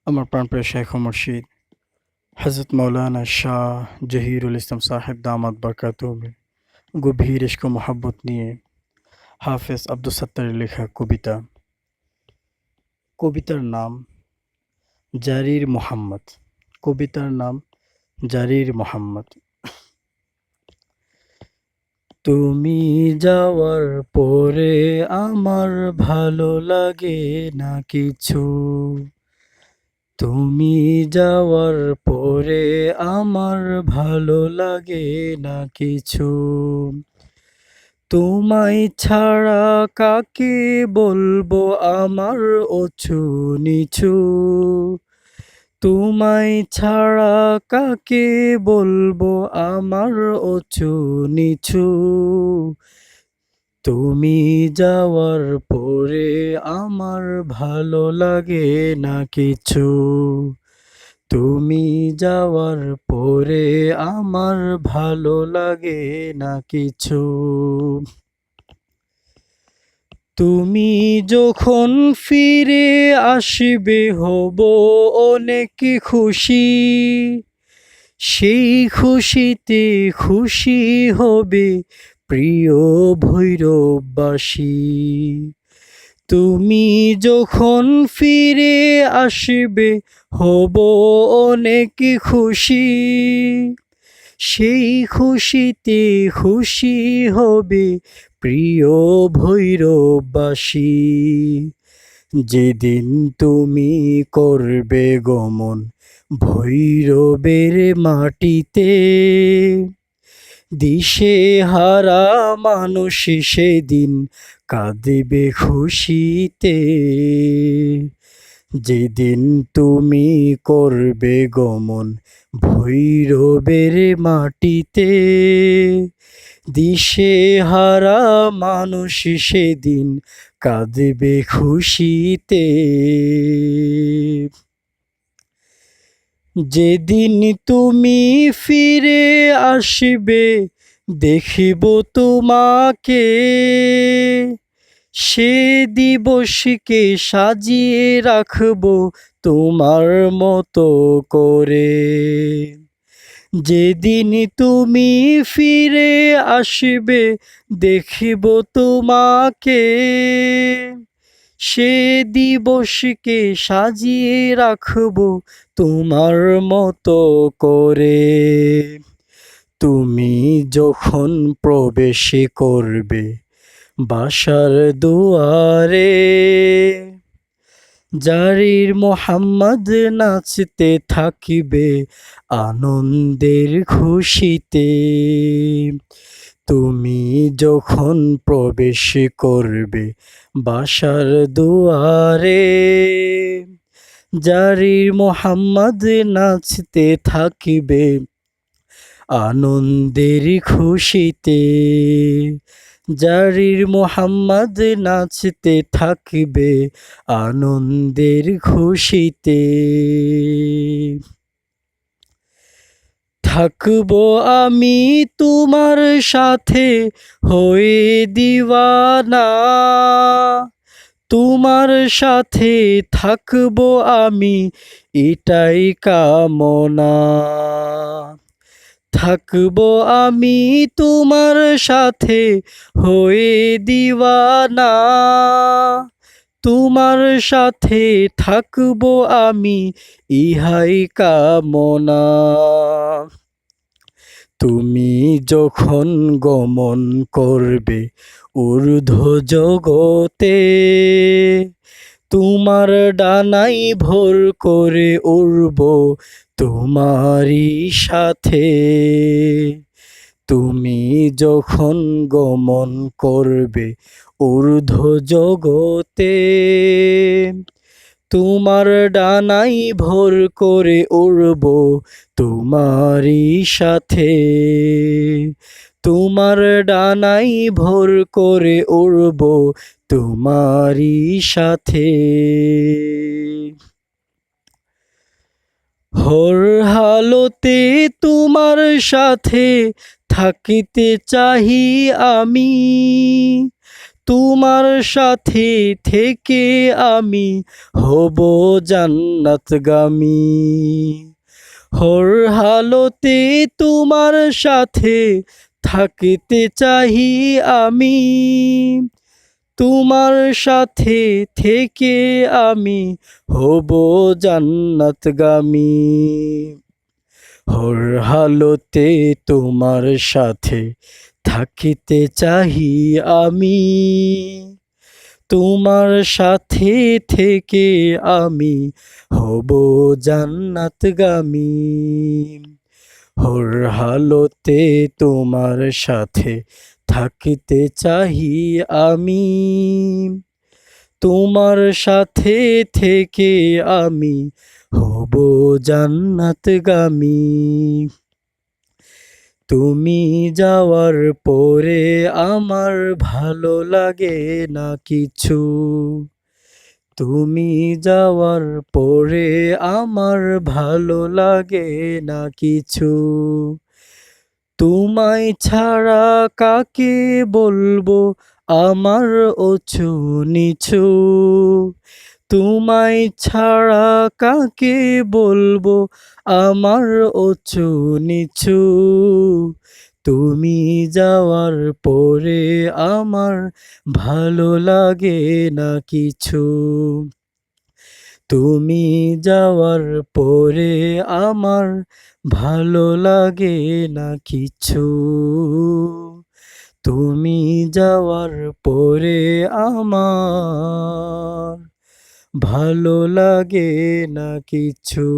আমার প্রাণপ্রিয় শেখ ও মুর্শিদ হযরত মৌলানা শাহ জহিরুল ইসলাম সাহেব দামাত বরকাতুহু গভীর ইশক ও মহব্বত নিয়ে হাফেজ আব্দুস সাত্তারের লেখা কবিতা। কবিতার নাম জারির মোহাম্মদ। কবিতার নাম জারির মোহাম্মদ। তুমি যাওয়ার পরে আমার ভালো লাগে না কিছু। তুমি যাওয়ার পরে আমার ভালো লাগে না কিছু। তোমায় ছাড়া কাকে বলবো আমার অছু নিছু। তোমায় ছাড়া কাকে বলবো আমার অছু নিছু। তুমি যাওয়ার পরে আমার ভালো লাগে না কিছু। তুমি যাওয়ার পরে আমার ভালো লাগে না কিছু। তুমি যখন ফিরে আসবে হব অনেক খুশি। সেই খুশিতে খুশি হবে প্রিয় ভৈরববাসী। তুমি যখন ফিরে আসবে হব অনেক খুশি। সেই খুশিতে খুশি হবে প্রিয় ভৈরববাসী। যেদিন তুমি করবে গমন ভৈরবের মাটিতে, দিশেহারা মানুষ সেদিন কাঁদবে খুশিতে। যেদিন তুমি করবে গমন ভৈরবের মাটিতে, দিশেহারা মানুষ সেদিন কাঁদবে খুশিতে। যেদিন তুমি ফিরে আসবে দেখিব তোমাকে, সে দিবসকে সাজিয়ে রাখব তোমার মতো করে। যেদিন তুমি ফিরে আসবে দেখিব তোমাকে, সে দিবসকে সাজিয়ে রাখব তোমার মতো করে। তুমি যখন প্রবেশ করবে বাসার দুয়ারে, জারির মোহাম্মদ নাচতে থাকিবে আনন্দের খুশিতে। তুমি যখন প্রবেশ করবে বাসার দুয়ারে, জারির মোহাম্মদ নাচতে থাকিবে আনন্দের খুশিতে। জারির মোহাম্মদ নাচতে থাকিবে আনন্দের খুশিতে। থাকবো আমি তোমার সাথে হয়ে দিওয়ানা। তোমার সাথে থাকবো আমি এটাই কামনা। থাকবো আমি তোমার সাথে হয়ে দিওয়ানা। তোমার সাথে থাকবো আমি ইহাই কামনা। তুমি যখন গমন করবে ঊর্ধ্ব জগতে, তোমার ডানায় ভর করে উড়ব তোমারই সাথে। তুমি যখন গমন করবে ঊর্ধ্ব জগতে, তোমার ডানায় ভর করে উড়ব তোমারই সাথে। তোমার ডানায় ভর করে উড়ব তোমারই সাথে। হর হালতে তোমার সাথে থাকিতে চাহি আমি। তোমার সাথে থেকে আমি হব জান্নাতগামী। হর হালতে তোমার সাথে থাকতে চাহি আমি। তোমার সাথে থেকে আমি হব জান্নাতগামী। হর হালতে তোমার সাথে থাকিতে চাহি আমি। তোমার সাথে থেকে আমি হব জান্নাতগামী। হর হালতে তোমার সাথে থাকিতে চাহি আমি। তোমার সাথে থেকে আমি হব জান্নাতগামী। তুমি যাওয়ার পরে আমার ভালো লাগে না কিছু। তুমি যাওয়ার পরে আমার ভালো লাগে না কিছু। তোমায় ছাড়া কাকে বলবো আমার অছু নিছু। তোমায় ছাড়া কাকে বলবো আমার অছু নিছু। তুমি যাওয়ার পরে আমার ভালো লাগে না কিছু। তুমি যাওয়ার পরে আমার ভালো লাগে না কিছু। তুমি যাওয়ার পরে আমার ভালো লাগে না কিছু।